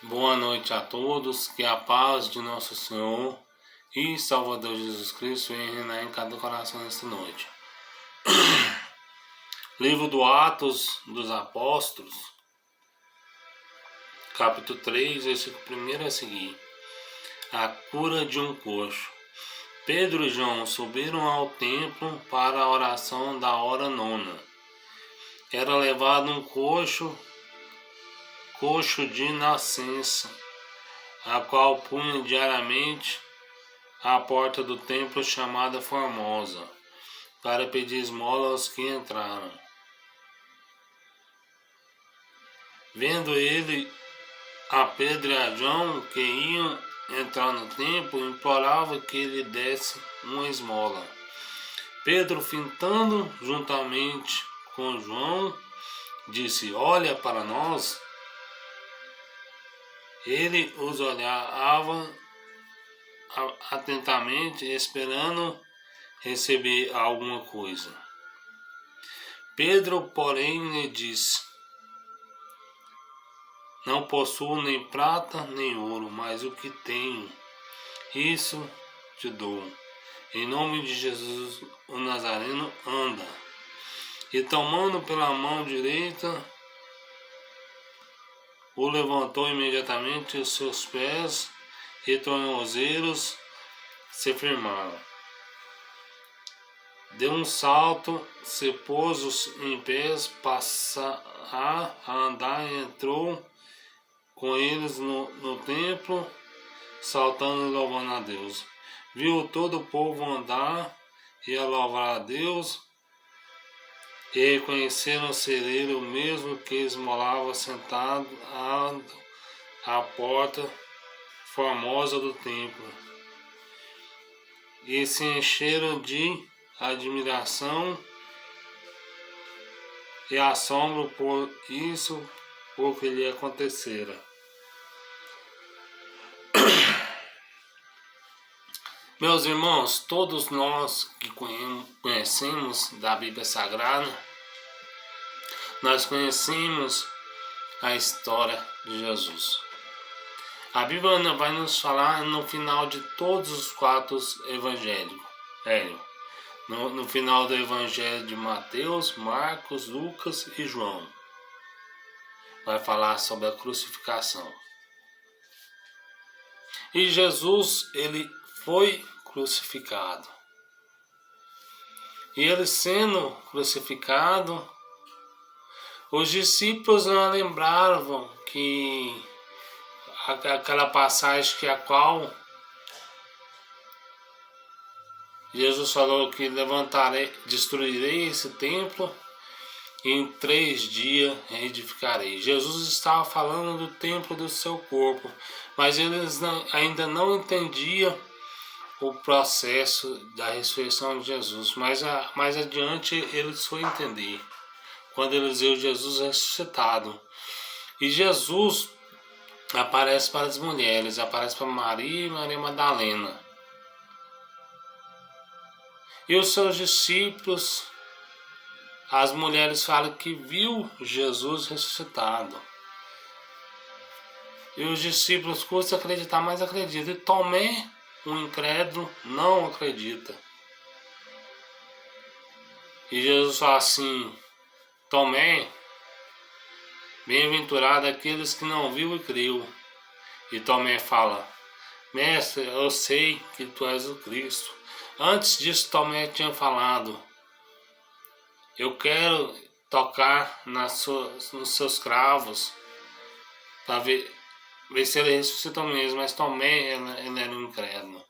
Boa noite a todos, que a paz de nosso Senhor e Salvador Jesus Cristo venha reinar em cada coração nesta noite. Livro do Atos dos Apóstolos, capítulo 3, versículo 1 a seguir. A cura de um coxo. Pedro e João subiram ao templo para a oração da hora nona. Era levado um coxo de nascença, a qual punha diariamente à porta do templo chamada Formosa, para pedir esmola aos que entraram. Vendo ele a Pedro e a João que iam entrar no templo, implorava que lhe desse uma esmola. Pedro, fintando juntamente com João, disse: "Olha para nós." Ele os olhava atentamente, esperando receber alguma coisa. Pedro, porém, lhe disse: "Não possuo nem prata nem ouro, mas o que tenho, isso te dou. Em nome de Jesus o Nazareno, anda." E tomando pela mão direita, o levantou imediatamente, os seus pés e tornozelos se firmaram. Deu um salto, se pôs em pés, passa a andar e entrou com eles no templo, saltando e louvando a Deus. Viu todo o povo andar e a louvar a Deus, e reconheceram ser ele o mesmo que esmolava sentado à porta formosa do templo. E se encheram de admiração e assombro por isso, por que lhe acontecera. Meus irmãos, todos nós que conhecemos da Bíblia Sagrada, nós conhecemos a história de Jesus. A Bíblia vai nos falar no final de todos os 4 evangelhos. No final do evangelho de Mateus, Marcos, Lucas e João. Vai falar sobre a crucificação. E Jesus, ele foi crucificado. E ele sendo crucificado, os discípulos não lembravam que aquela passagem que a qual Jesus falou que destruirei esse templo e em 3 dias reedificarei. Jesus estava falando do templo do seu corpo, mas eles ainda não entendiam o processo da ressurreição de Jesus. Mas mais adiante eles foram entender, quando eles viram Jesus ressuscitado. E Jesus aparece para as mulheres, aparece para Maria e Maria Madalena. E os seus discípulos, as mulheres falam que viu Jesus ressuscitado. E os discípulos custam acreditar, mas acreditam. E Tomé, um incrédulo, não acredita. E Jesus fala assim: Tomé, bem-aventurado aqueles que não viu e creu. E Tomé fala: Mestre, eu sei que tu és o Cristo. Antes disso, Tomé tinha falado: eu quero tocar nos seus cravos para ver se ele ressuscitou mesmo. Mas Tomé, ele era um incrédulo.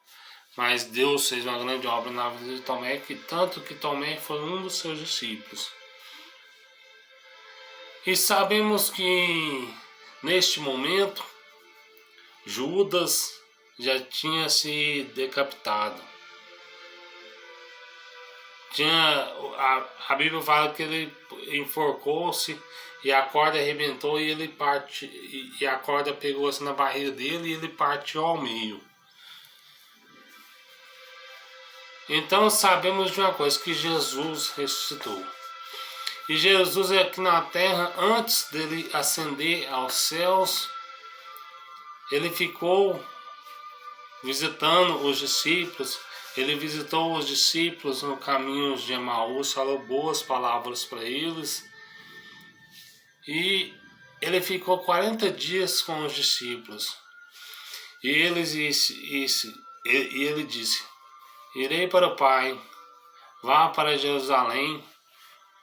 Mas Deus fez uma grande obra na vida de Tomé, tanto que Tomé foi um dos seus discípulos. E sabemos que neste momento Judas já tinha se decapitado. A Bíblia fala que ele enforcou-se e a corda arrebentou e a corda pegou-se na barriga dele e ele partiu ao meio. Então sabemos de uma coisa, que Jesus ressuscitou. E Jesus é aqui na terra, antes dele ascender aos céus, ele ficou visitando os discípulos. Ele visitou os discípulos no caminho de Emaús, falou boas palavras para eles. E ele ficou 40 dias com os discípulos. E ele disse: irei para o Pai, vá para Jerusalém,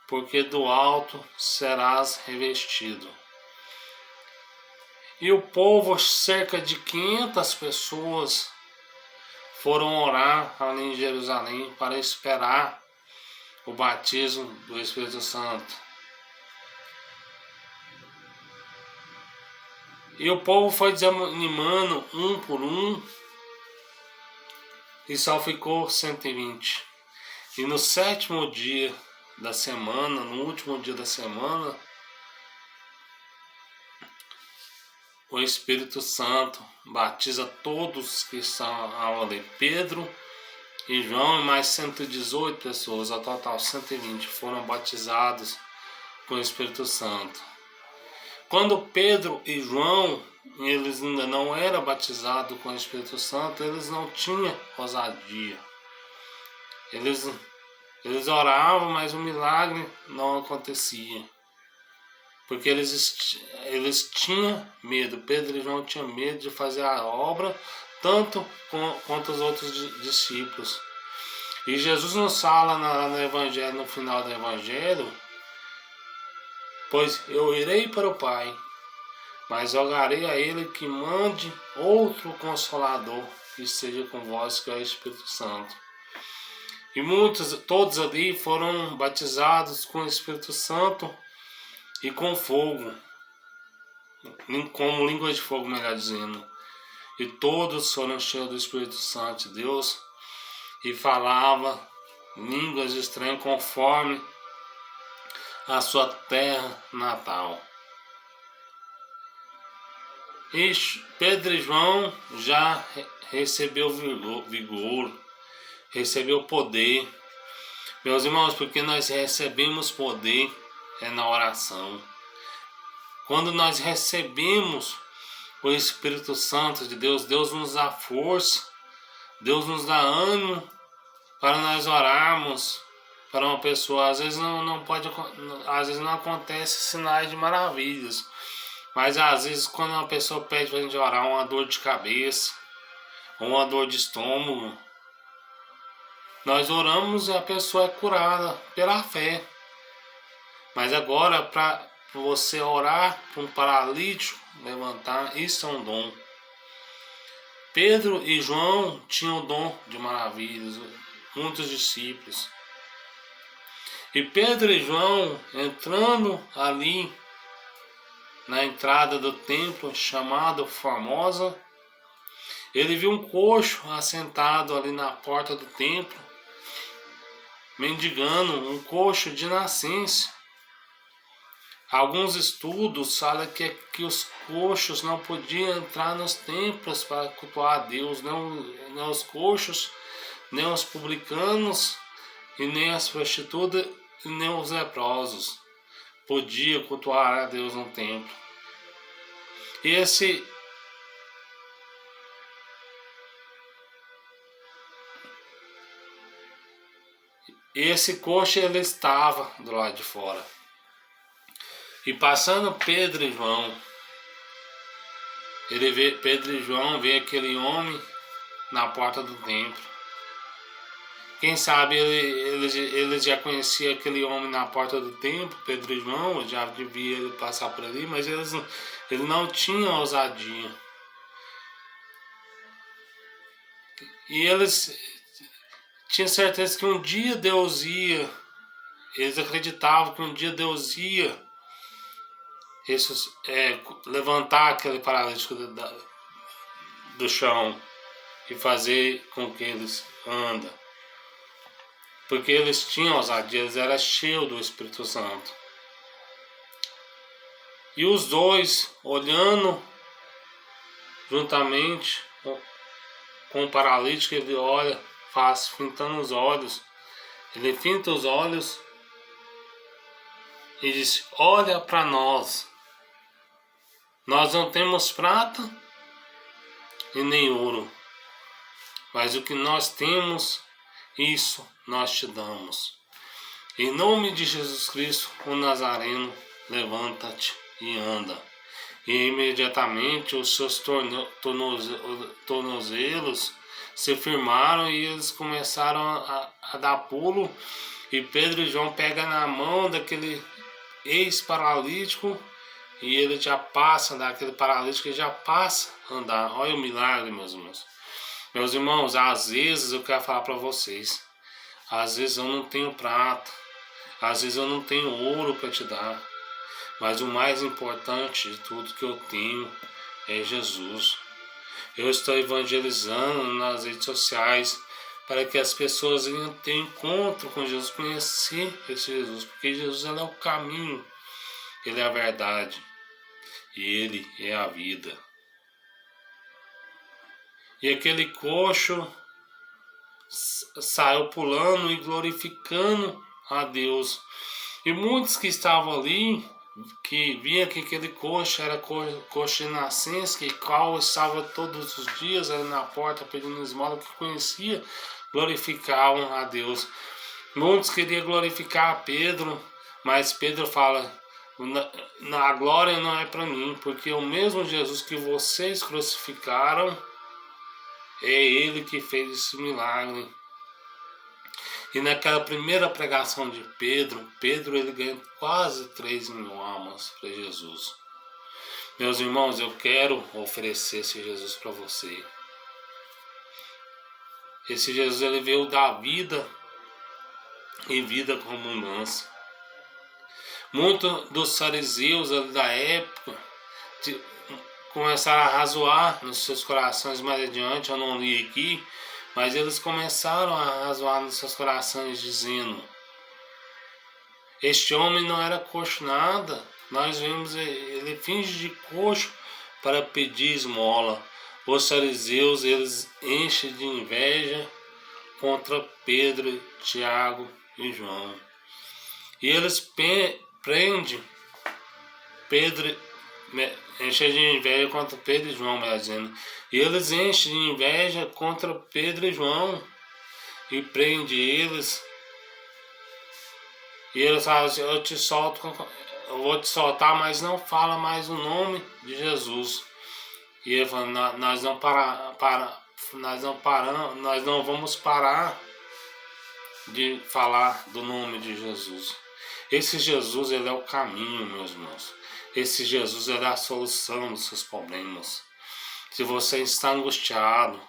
porque do alto serás revestido. E o povo, cerca de 500 pessoas, foram orar ali em Jerusalém para esperar o batismo do Espírito Santo. E o povo foi desanimando um por um, e só ficou 120. E no 7º dia da semana, no último dia da semana, o Espírito Santo batiza todos que estão ali. Pedro e João e mais 118 pessoas, ao total 120, foram batizados com o Espírito Santo. Quando Pedro e João, eles ainda não eram batizados com o Espírito Santo, eles não tinham ousadia. Eles oravam, mas o milagre não acontecia. Porque eles tinham medo. Pedro e João tinham medo de fazer a obra, tanto quanto os outros discípulos. E Jesus nos fala no Evangelho, no final do Evangelho: pois eu irei para o Pai, mas rogarei a Ele que mande outro Consolador que esteja com vós, que é o Espírito Santo. E todos ali foram batizados com o Espírito Santo e com fogo, como língua de fogo, melhor dizendo. E todos foram cheios do Espírito Santo de Deus e falavam línguas estranhas conforme a sua terra natal. E Pedro e João já recebeu vigor, recebeu poder. Meus irmãos, porque nós recebemos poder na oração. Quando nós recebemos o Espírito Santo de Deus, Deus nos dá força, Deus nos dá ânimo para nós orarmos para uma pessoa. Às vezes às vezes não acontece sinais de maravilhas, mas às vezes quando uma pessoa pede para a gente orar uma dor de cabeça, ou uma dor de estômago, nós oramos e a pessoa é curada pela fé. Mas agora, para você orar para um paralítico levantar, isso é um dom. Pedro e João tinham o dom de maravilhas, muitos discípulos. E Pedro e João, entrando ali na entrada do templo chamado Formosa, ele viu um coxo assentado ali na porta do templo, mendigando, um coxo de nascença. Alguns estudos falam que os coxos não podiam entrar nos templos para cultuar a Deus, não os coxos, nem os publicanos, e nem as prostitutas, e nem os leprosos podiam cultuar a Deus no templo. E esse coxo, ele estava do lado de fora. E passando Pedro e João, Pedro e João vê aquele homem na porta do templo. Quem sabe eles já conheciam aquele homem na porta do templo, Pedro e João, já devia ele passar por ali, mas eles não tinham ousadia. E eles tinham certeza que um dia Deus ia, eles acreditavam que um dia Deus ia levantar aquele paralítico do chão e fazer com que eles andem. Porque eles tinham ousadia, eles eram cheios do Espírito Santo. E os dois, olhando juntamente com o paralítico, ele olha, fintando os olhos. Ele finta os olhos e diz: olha para nós. Nós não temos prata e nem ouro, mas o que nós temos, isso nós te damos. Em nome de Jesus Cristo, o Nazareno, levanta-te e anda. E imediatamente os seus tornozelos se firmaram e eles começaram a dar pulo. E Pedro e João pegam na mão daquele ex-paralítico e ele já passa, daquele paralítico, ele já passa a andar. Olha o milagre, meus irmãos. Meus irmãos, às vezes eu quero falar para vocês, às vezes eu não tenho prata, às vezes eu não tenho ouro para te dar, mas o mais importante de tudo que eu tenho é Jesus. Eu estou evangelizando nas redes sociais para que as pessoas tenham encontro com Jesus, conhecer esse Jesus, porque Jesus ele é o caminho, ele é a verdade e ele é a vida. E aquele coxo saiu pulando e glorificando a Deus. E muitos que estavam ali, que viam que aquele coxo era coxo de nascença, que qual estava todos os dias ali na porta pedindo esmola, que conhecia, glorificavam a Deus. Muitos queriam glorificar a Pedro, mas Pedro fala, a glória não é para mim, porque o mesmo Jesus que vocês crucificaram, é ele que fez esse milagre. E naquela primeira pregação de Pedro ele ganhou quase 3.000 almas para Jesus. Meus irmãos, eu quero oferecer esse Jesus para você. Esse Jesus ele veio dar vida e vida com abundância. Muitos dos fariseus da época começaram a razoar nos seus corações mais adiante, eu não li aqui, mas eles começaram a razoar nos seus corações dizendo, este homem não era coxo nada, nós vemos ele finge de coxo para pedir esmola. Os fariseus eles enchem de inveja contra Pedro, Tiago e João. E eles prendem Pedro, enchem de inveja contra Pedro e João, melhor dizendo. E eles enchem de inveja contra Pedro e João e prendem eles. E eles falam assim, eu vou te soltar, mas não fala mais o nome de Jesus. E ele fala, nós não vamos parar de falar do nome de Jesus. Esse Jesus ele é o caminho, meus irmãos. Esse Jesus ele é a solução dos seus problemas. Se você está angustiado,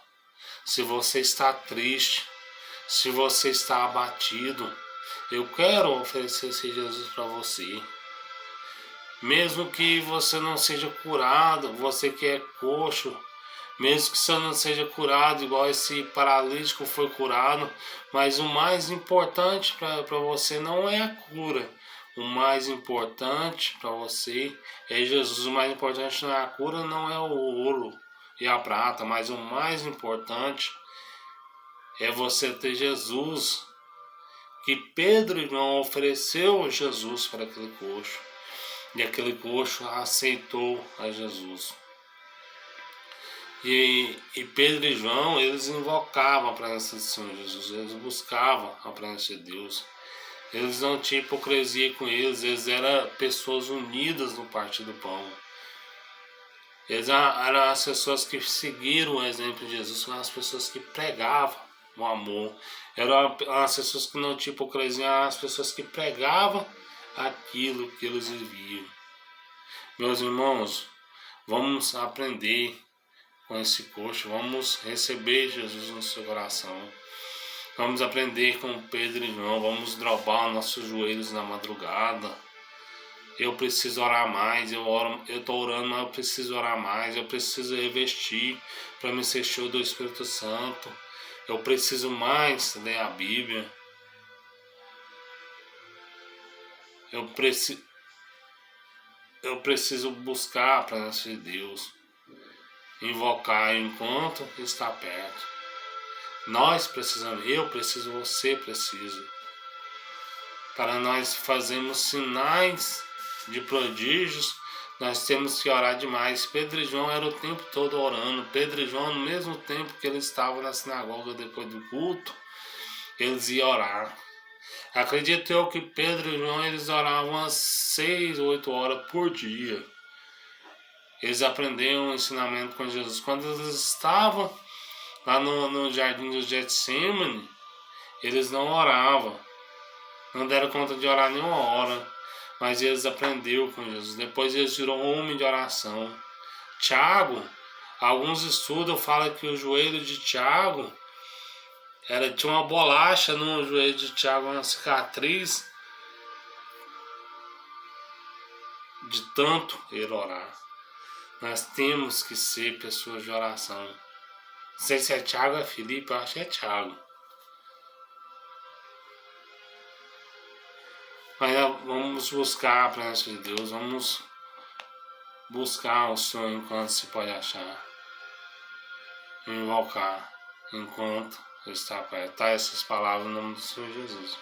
se você está triste, se você está abatido, eu quero oferecer esse Jesus para você. Mesmo que você não seja curado, você que é coxo, mesmo que você não seja curado igual esse paralítico foi curado, mas o mais importante para você não é a cura. O mais importante para você é Jesus. O mais importante não é a cura, não é o ouro e a prata, mas o mais importante é você ter Jesus. Que Pedro não ofereceu Jesus para aquele coxo. E aquele coxo aceitou a Jesus. E Pedro e João, eles invocavam a presença do Senhor Jesus. Eles buscavam a presença de Deus. Eles não tinham hipocrisia com eles eram pessoas unidas no partir do pão. Eles eram as pessoas que seguiram o exemplo de Jesus, eram as pessoas que pregavam o amor. Eram as pessoas que não tinham hipocrisia, eram as pessoas que pregavam aquilo que eles viviam. Meus irmãos, vamos aprender com esse coxo, vamos receber Jesus no seu coração. Vamos aprender com Pedro e João, vamos dobrar nossos joelhos na madrugada. Eu preciso orar mais, eu estou orando, mas eu preciso orar mais, eu preciso revestir para me ser cheio do Espírito Santo. Eu preciso mais ler a Bíblia. Eu preciso buscar a presença de Deus, invocar enquanto está perto. Nós precisamos, eu preciso, você precisa. Para nós fazermos sinais de prodígios, Nós temos que orar demais. Pedro e João eram o tempo todo orando. Pedro e João, no mesmo tempo que eles estavam na sinagoga depois do culto, eles iam orar. Acredito eu que Pedro e João, eles oravam umas 6 ou 8 horas por dia. Eles aprenderam o ensinamento com Jesus. Quando eles estavam lá no jardim do Getsemane, eles não oravam. Não deram conta de orar nenhuma hora. Mas eles aprenderam com Jesus. Depois eles viram homem de oração. Tiago, alguns estudos falam que o joelho de Tiago tinha uma bolacha no joelho de Tiago, uma cicatriz de tanto ele orar. Nós temos que ser pessoas de oração. Não sei se é Tiago ou é Filipe, eu acho que é Tiago. Mas vamos buscar a presença de Deus, vamos buscar o Senhor enquanto se pode achar. Invocar enquanto está perto. Tá essas palavras no nome do Senhor Jesus.